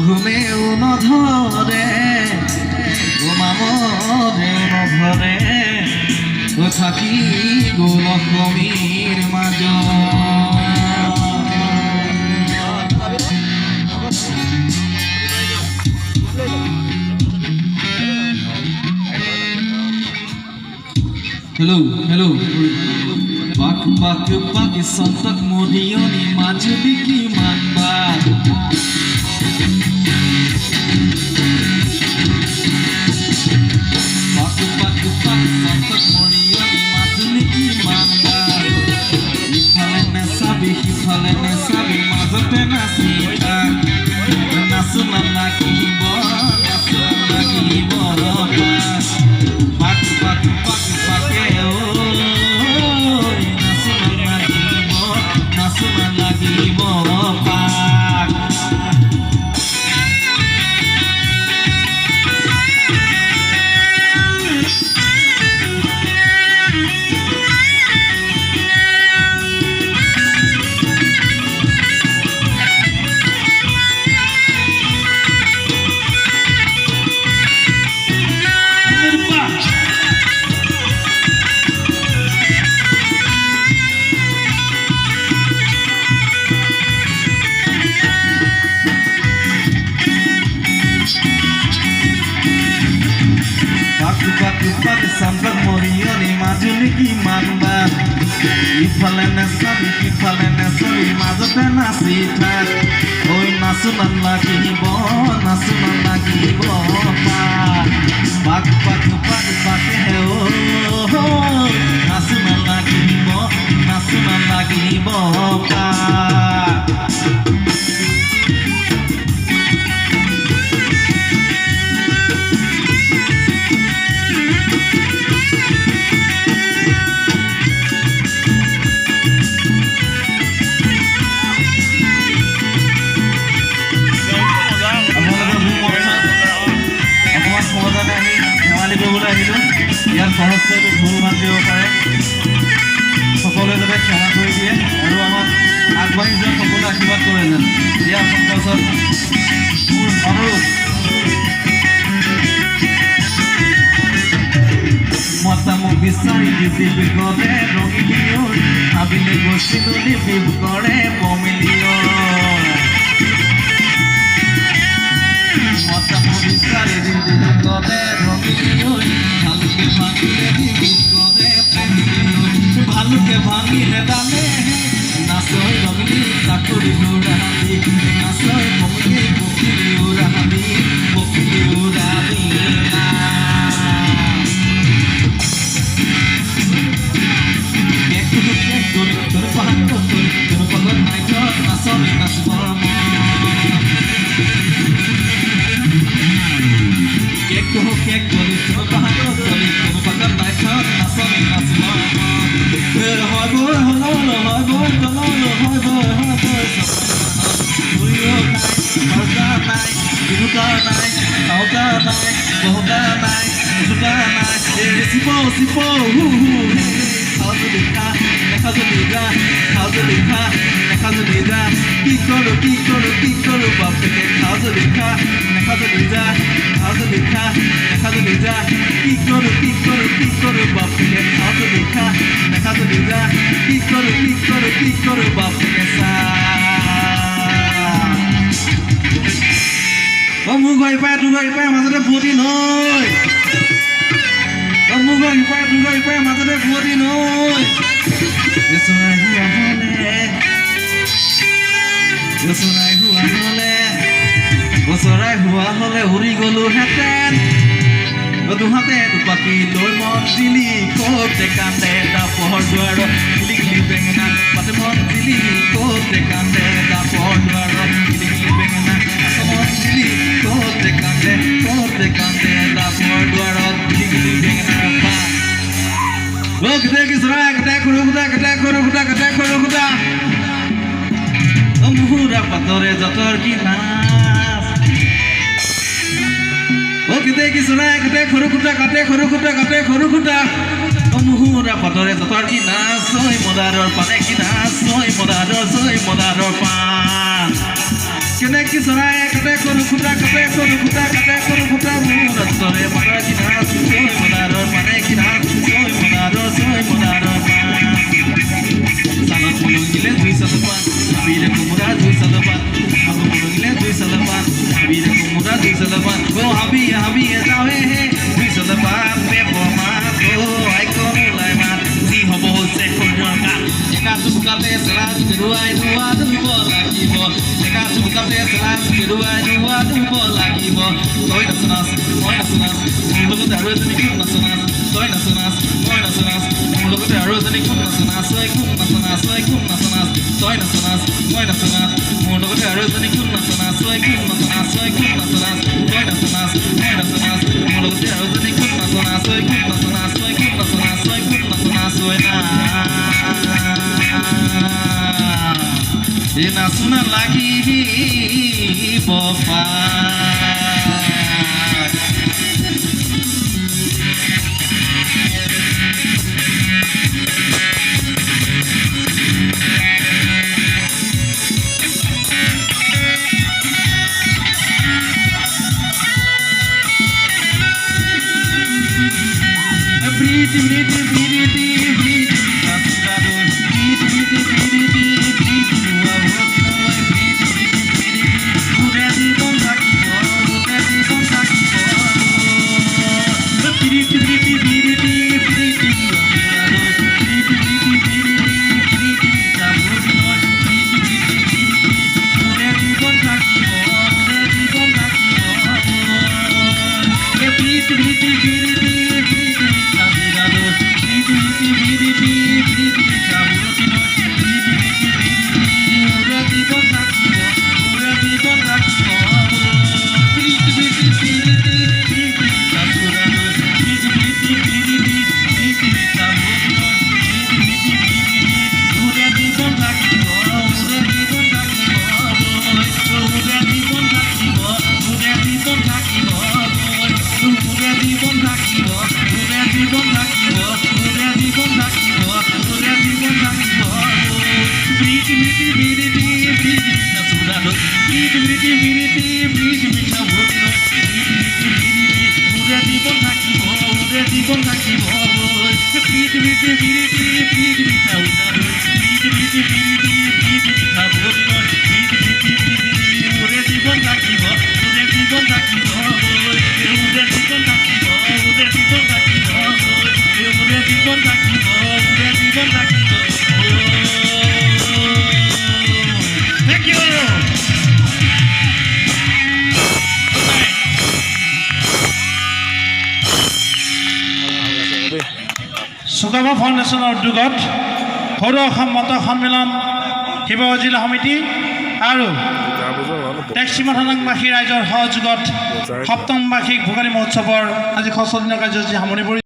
ঘুমেও নধরে মামদেও নধরে থাকি গোলকমীর মাজ Hello, hello. Pak sontak modioni maju diki manba. Pak sontak modioni maju diki manba. Hifalene sabi mazote nasita. Nasunan lagi bo. Pak sambat morioni maju niki manba ifale nasabi mazote nasita oi nasunan lagi bo pak heo nasunan lagi bo pa ইয়াৰ সহজতে ভুল মান দিব পাৰে সকলোৱে যাতে ক্ষমা কৰি দিয়ে আৰু আমাক আগবাঢ়ি যোৱা সকলোৱে আশীৰ্বাদ কৰে যেন ইয়াৰ সন্তোষত মোৰ অনুৰোধ মতা মোক বিচাৰি দিছি বিগতে ৰঙিলিও ভাবিলে গৈছিলো বিভ কৰে পমিলিও মতা মোক বিচাৰি দিছি বিগতে ৰঙিলিও ভালুকে ভাঙিলে দালে নাচই রঙলি চাকরি উড়াবি নাচই কমলি বকিলি উড়াবি তোর পাহাড় তোর পগর নাই নাচই নাচব কেক করি তোর পাহাড় তোর পগর নাই নাচই নাচব মোৰ গৈ পাই তোৰ গৈ পাই মাজতে ফুটি নৈ মোৰ গৈ পাই তোৰ গৈ পাই মাজতে ফুটি নৈ বছৰাই হোৱা হলে উৰি গলো হেঁতেন দুহাতে দুপাকি লৈ মন দিলি কতে কান্দে দাপৰ দুৱাৰত গিলি বেঙেনা পাতে মন দিলি কতে কান্দে দাপৰ দুৱাৰত গিলি বেঙেনা মন দিলি কতে কান্দে দাপৰ দুৱাৰত গিলি বেঙেনা পা কতে কিছৰা কতে খুৰুকুটা মুহুৰা পাতৰে যতৰ কি নাচ কতে কিছৰা কতে খুৰুকুটা মুহুৰা পাতৰে যতৰ কি নাচ ছয় মদাৰৰ পানে কি নাচ ছয় মদাৰৰ পান কি চৰাই কাটে সৰু খুটা কাটে সৰু খুটা কাটে সৰু খুটা মোৰ ৰাস্তাৰে মাৰা কি নাচ ছয় মদাৰৰ মানে কি নাচ ছয় মদাৰৰ চালত মলগিলে দুই চাল পাত হাবিৰে কোমোৰা দুই চাল পাত হাবু মলগিলে দুই চাল পাত হাবিৰে কোমোৰা দুই চাল পাত গো হাবিয়ে যাৱে হে দুই চাল পাত পেপৰ মাত আই কমলাই মাত যি হ'ব হৈছে সূৰ্যৰ গাত একা চুকাতে চেলাচ কেৰুৱাই ধোৱা ধুব লাগিব একা চুকাতে চেলাচ কেৰুৱাই ধোৱা ধুব লাগিব তই নাচনাচ মই নাচনাচ মোৰ লগতে আৰু এজনী কোন নাচনাচ তই নাচনাচ মই নাচনাচ মোৰ লগতে আৰু এজনী কোন নাচনাচ কোন নাচনাচ কোন নাচনাচ তই নাচনাচ মই নাচনাচ মোৰ লগতে আৰু এজনী কোন নাচনাচ কোন নাচনাচ কোন নাচনাচ তই নাচনাচ মই নাচনাচ মোৰ লগতে আৰু এজনী কোন নাচনাচ কোন নাচনাচ কোন নাচনাচ কোন নাচনাচ না e na suna lagi bofa সুকামা ফাউণ্ডেশ্যনৰ উদ্যোগত সৰু অসম মত সন্মিলন শিৱসাগৰ জিলা সমিতি আৰু টেক্সিমা থানাংবাসী ৰাইজৰ সহযোগত সপ্তম বাৰ্ষিক ভোগালী মহোৎসৱৰ আজি ৬শ দিনৰ কাৰ্যসূচী সামৰণি পৰিছে।